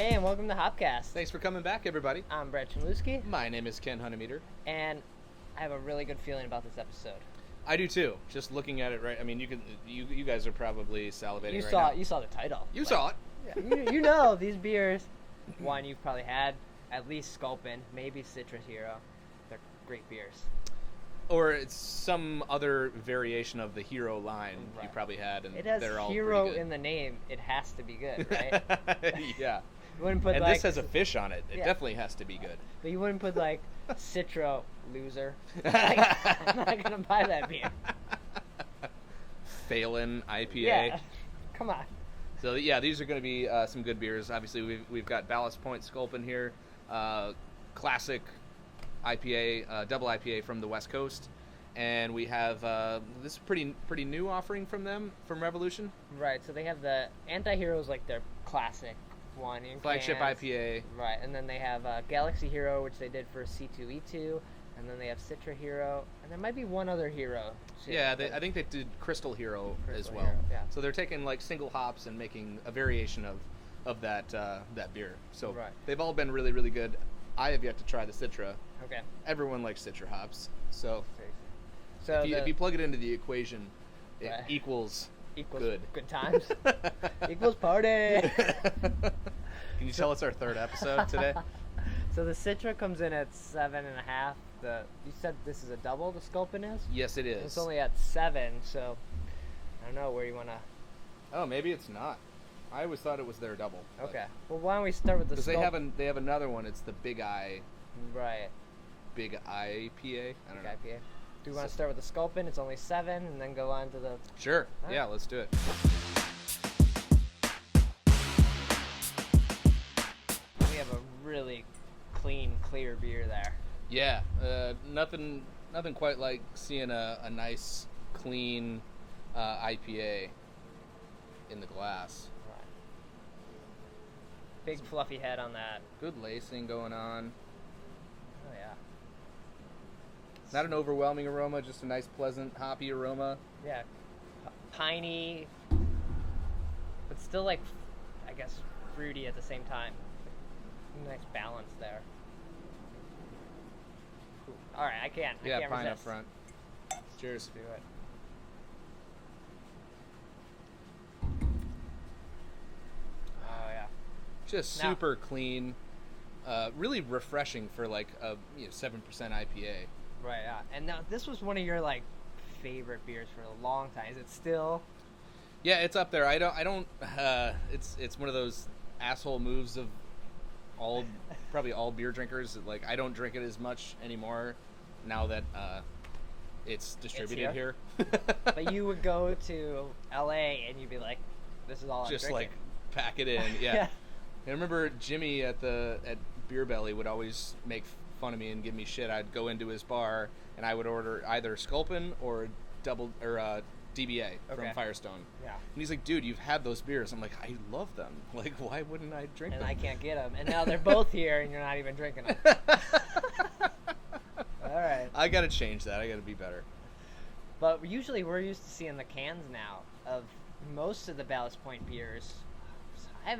Hey, and welcome to Hopcast. Thanks for coming back, everybody. I'm Brett Chmielewski, My name is Ken Hunnemeder. and I have a really good feeling about this episode. I do too. Just looking at it, right? I mean, you guys are probably salivating You right saw now. you saw the title. You saw it. Yeah, you know these beers. One, you've probably had at least Sculpin, maybe Citra Hero. They're great beers. Or it's some other variation of the Hero line you Right. probably had, and It has they're all Hero pretty in the name. It has to be good, right? good. Yeah. You wouldn't put And like, this has a fish on it. It Yeah. definitely has to be good. but you wouldn't put like Citra loser. Like, I'm not gonna buy that beer. Phelan IPA. Yeah, come on. So yeah, these are going to be some good beers. Obviously, we've got Ballast Point Sculpin here, classic IPA, double IPA from the West Coast, and we have this is pretty new offering from them from Revolution. Right, so they have the Anti-Heroes, like their classic one in Flagship cans. IPA. Right, and then they have Galaxy Hero, which they did for C2E2, and then they have Citra Hero, and there might be one other hero. Too, Yeah, I think they did Crystal Hero as Crystal well. Hero, yeah. So they're taking like single hops and making a variation of that beer. So Right. they've all been really, really good. I have yet to try the Citra. Okay. Everyone likes Citra hops. So So if you plug it into the equation, it Right. equals equals good. times equals party. Can you tell us our third episode today? So the Citra comes in at 7.5. You said this is a double. The Sculpin is. Yes, it is. It's only at 7, so I don't know where you wanna. Oh, maybe it's not. I always thought it was their double. Okay. Well, why don't we start with the Because Sculpin? they have another one. It's the Big IPA. Right. I don't know. IPA. Do we want to start with the Sculpin? It's only 7, and then go on to the. Sure. All right. Yeah, let's do it. We have a really clean, clear beer there. Yeah. Nothing quite like seeing a nice, clean IPA in the glass. Right. Big fluffy head on that. Good lacing going on. Oh yeah. Not an overwhelming aroma, just a nice, pleasant, hoppy aroma. Yeah. Piney, but still like, I guess, fruity at the same time. Nice balance there. Ooh. All right, I can't Yeah, resist. pine up front. Cheers. Do it. Oh yeah. Just Now- super clean, really refreshing for like a 7% IPA. Right. Yeah. And now this was one of your like favorite beers for a long time. Is it still? Yeah, it's up there. I don't. It's one of those asshole moves of probably all beer drinkers. Like I don't drink it as much anymore now that it's distributed here. But you would go to LA and you'd be like, "This is all I'm Just drinking." like pack it in. Yeah. I remember Jimmy at Beer Belly would always make fun of me and give me shit. I'd go into his bar and I would order either Sculpin or DBA from Okay. Firestone. Yeah. And he's like, dude, you've had those beers. I'm like, I love them. Like, why wouldn't I drink And them? I can't get them. And now they're both here and you're not even drinking them. All right. I gotta change that. I gotta be better. But usually we're used to seeing the cans now of most of the Ballast Point beers. I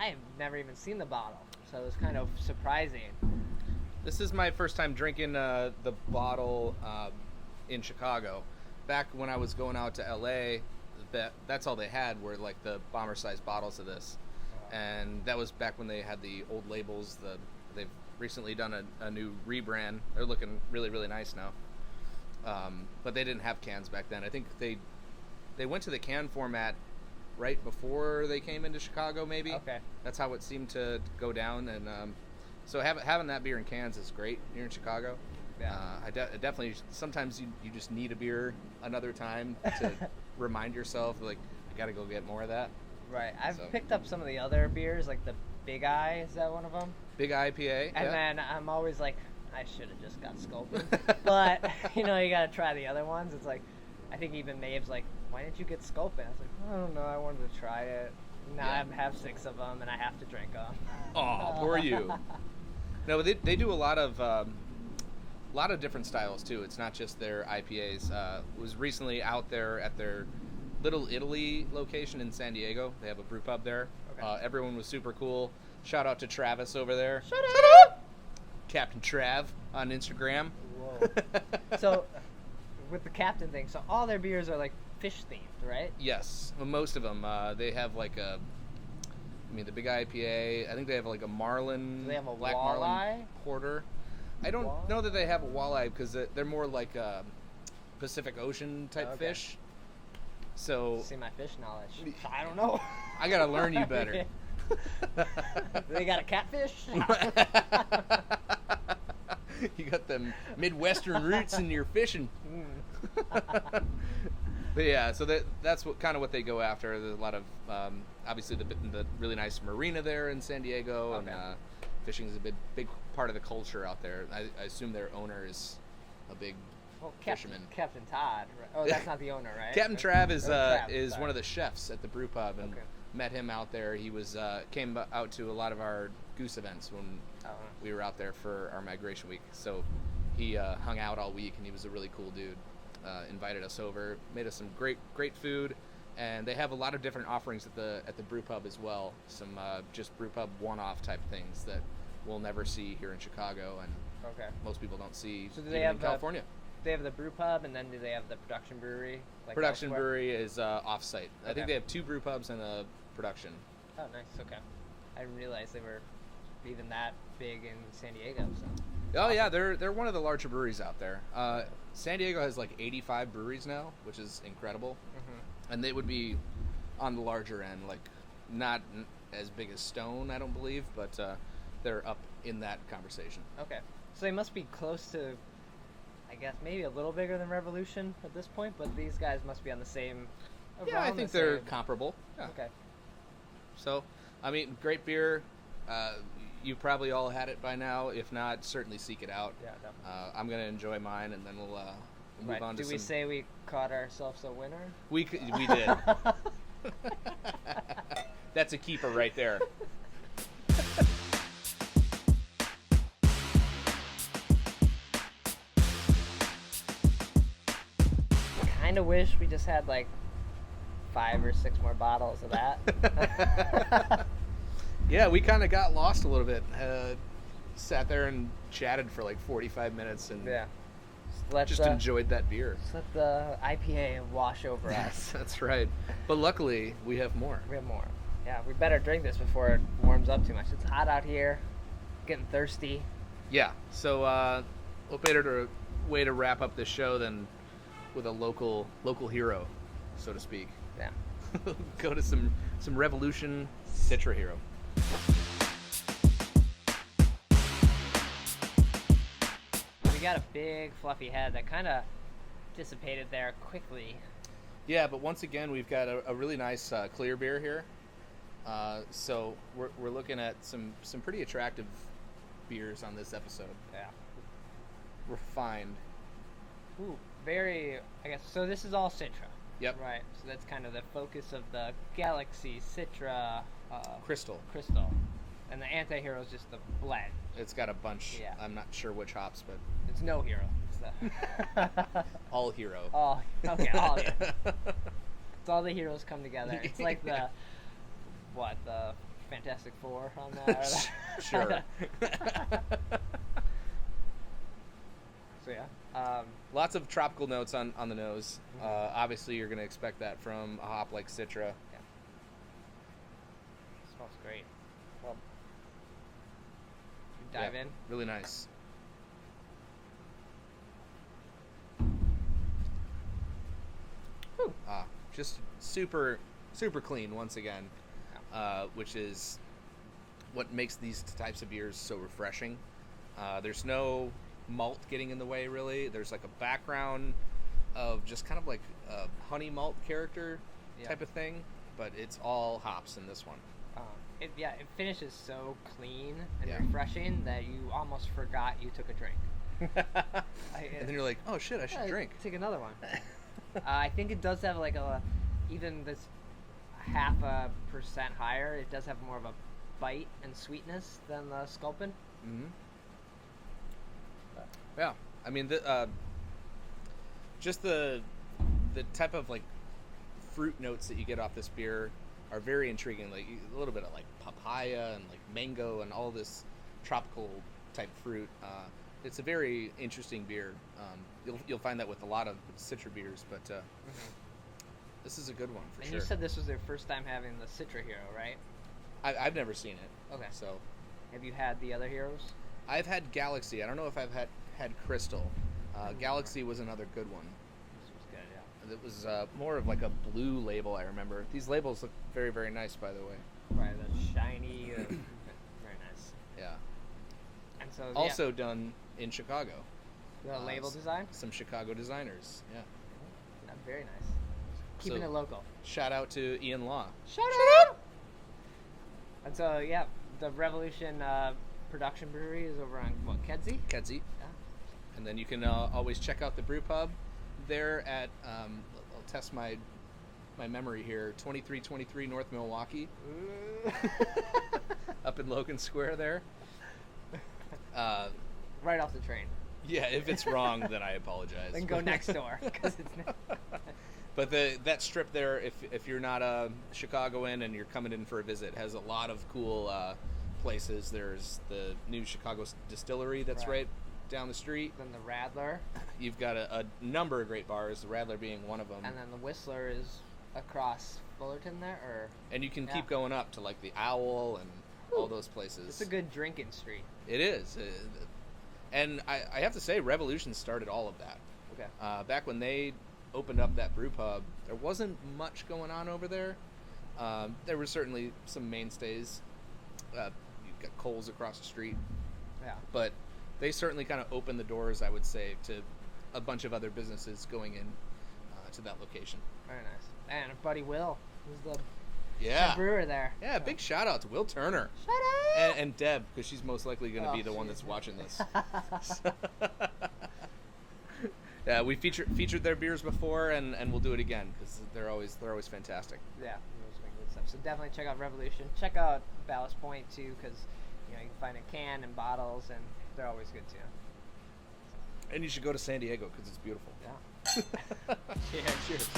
have never even seen the bottle, so it was kind of surprising. This is my first time drinking the bottle in Chicago. Back when I was going out to LA, that's all they had were like the bomber-sized bottles of this. And that was back when they had the old labels. They've recently done a new rebrand. They're looking really, really nice now. But they didn't have cans back then. I think they went to the can format right before they came into Chicago, maybe. Okay. That's how it seemed to go down. And so having that beer in cans is great here in Chicago. Yeah. I definitely, sometimes you just need a beer another time to remind yourself, like, I got to go get more of that. Right. I've So- picked up some of the other beers, like the Big Eye. Is that one of them? Big IPA. And yeah. then I'm always like, I should have just got Sculpin. But, you got to try the other ones. It's like, I think even Maeve's like, why didn't you get Sculpin? I was like, I don't know. I wanted to try it. Now Yeah. I have 6 of them and I have to drink them. Aw, poor you. No, they do a lot of different styles too. It's not just their IPAs. Was recently out there at their Little Italy location in San Diego. They have a brew pub there. Okay. Everyone was super cool. Shout out to Travis over there. Shut up! Captain Trav on Instagram. Whoa. So, with the Captain thing, so all their beers are like fish themed, right? Yes, well, most of them. They have like a, the Big IPA. I think they have like a Marlin. Do they have a black walleye? Marlin porter. I don't Walleye? know that they have a walleye because they're more like a Pacific Ocean type fish. So See my fish knowledge. I don't know. I gotta learn you better. They got a catfish? You got them Midwestern roots in your fishing. Mm. But yeah, so that's kind of what they go after. There's a lot of obviously the really nice marina there in San Diego, Okay. and fishing is a big part of the culture out there. I assume their owner is a big fisherman. Captain Todd. Right? Oh, that's not the owner, right? Captain Trav is Trav, one of the chefs at the brew pub, and Okay. met him out there. He was came out to a lot of our goose events when we were out there for our migration week. So he hung out all week, and he was a really cool dude. Invited us over, made us some great food, and they have a lot of different offerings at the brew pub as well. Some just brew pub one-off type things that we'll never see here in Chicago, and most people don't see So do even they have in California. They have the brew pub, and then do they have the production brewery? Like Production elsewhere? brewery is off-site. I Okay. think they have 2 brew pubs and a production. Oh, nice. Okay. I didn't realize they were even that big in San Diego. So. Oh yeah, they're one of the larger breweries out there. San Diego has like 85 breweries now, which is incredible, and they would be on the larger end, like not as big as Stone, I don't believe, but they're up in that conversation. Okay. So they must be close to, I guess, maybe a little bigger than Revolution at this point, but these guys must be on the same. Yeah, I around think the they're same. comparable. Yeah. Okay. So, great beer. You probably all had it by now. If not, certainly seek it out. Yeah, definitely. I'm gonna enjoy mine, and then we'll move Right. on to Do some. we say we caught ourselves a winner? We did. That's a keeper right there. Kind of wish we just had like 5 or 6 more bottles of that. Yeah, we kind of got lost a little bit. Sat there and chatted for like 45 minutes, and Yeah. Let just enjoyed that beer. Just let the IPA wash over us. That's right. But luckily, we have more. We have more. Yeah, we better drink this before it warms up too much. It's hot out here. Getting thirsty. Yeah. So, what better way to wrap up this show than with a local hero, so to speak. Yeah. Go to some Revolution Citra hero. We got a big fluffy head that kind of dissipated there quickly. Yeah, but once again, we've got a really nice clear beer here. So we're looking at some pretty attractive beers on this episode. Yeah. Refined. Ooh, very, I guess, so this is all Citra. Yep. Right, so that's kind of the focus of the Galaxy Citra Crystal. And the anti-hero is just the blend. It's got a bunch. Yeah. I'm not sure which hops, but It's no hero. It's all hero. all hero. It's all the heroes come together. It's like the Fantastic Four on that? Sure. So yeah. Lots of tropical notes on the nose. Obviously, you're going to expect that from a hop like Citra. Yeah. Smells great. Well, should we dive in? Really nice. Whew. Just super clean once again, which is what makes these types of beers so refreshing. There's no malt getting in the way, really. There's like a background of just kind of like a honey malt character type of thing, but it's all hops in this one. It finishes so clean and refreshing that you almost forgot you took a drink. And then you're like, oh shit, I should drink. Take another one. I think it does have like even this 0.5% higher, it does have more of a bite and sweetness than the Sculpin. Mm-hmm. Yeah, I mean, just the type of like fruit notes that you get off this beer are very intriguing. Like a little bit of like papaya and like mango and all this tropical type fruit. It's a very interesting beer. You'll find that with a lot of Citra beers, but this is a good one for sure. And you said this was their first time having the Citra Hero, right? I've never seen it. Okay. So, have you had the other heroes? I've had Galaxy. I don't know if I've had Crystal. Galaxy was another good one. This was good, yeah. It was more of like a blue label, I remember. These labels look very, very nice, by the way. Right, the shiny, very nice. Yeah. And so Also done in Chicago. The label design? Some Chicago designers, yeah. Very nice. Keeping it local. Shout out to Ian Law. Shout out! And so, yeah, the Revolution production brewery is over on, what, Kedzie? Kedzie. Yeah. And then you can always check out the brew pub there at, I'll test my memory here, 2323 North Milwaukee. Up in Logan Square there. Right off the train. Yeah, if it's wrong, then I apologize. Then go next door. 'Cause it's But that strip there, if you're not a Chicagoan and you're coming in for a visit, has a lot of cool places. There's the new Chicago distillery that's right down the street. Then the Radler. You've got a number of great bars, the Radler being one of them. And then the Whistler is across Fullerton there, or? And you can keep going up to like the Owl and all those places. It's a good drinking street. It is. And I have to say, Revolution started all of that. Okay. Back when they opened up that brew pub, there wasn't much going on over there. There were certainly some mainstays. You've got Kohl's across the street. Yeah. But they certainly kind of opened the doors, I would say, to a bunch of other businesses going in to that location. Very nice. And our buddy Will, who's the Yeah. brewer there. Yeah, big shout out to Will Turner. Shut up! And Deb, because she's most likely going to be the one that's watching this. Yeah, we featured their beers before, and we'll do it again because they're always fantastic. Yeah, those make good stuff. So definitely check out Revolution. Check out Ballast Point too, because you can find a can and bottles, and they're always good too. And you should go to San Diego because it's beautiful. Yeah. Yeah, cheers.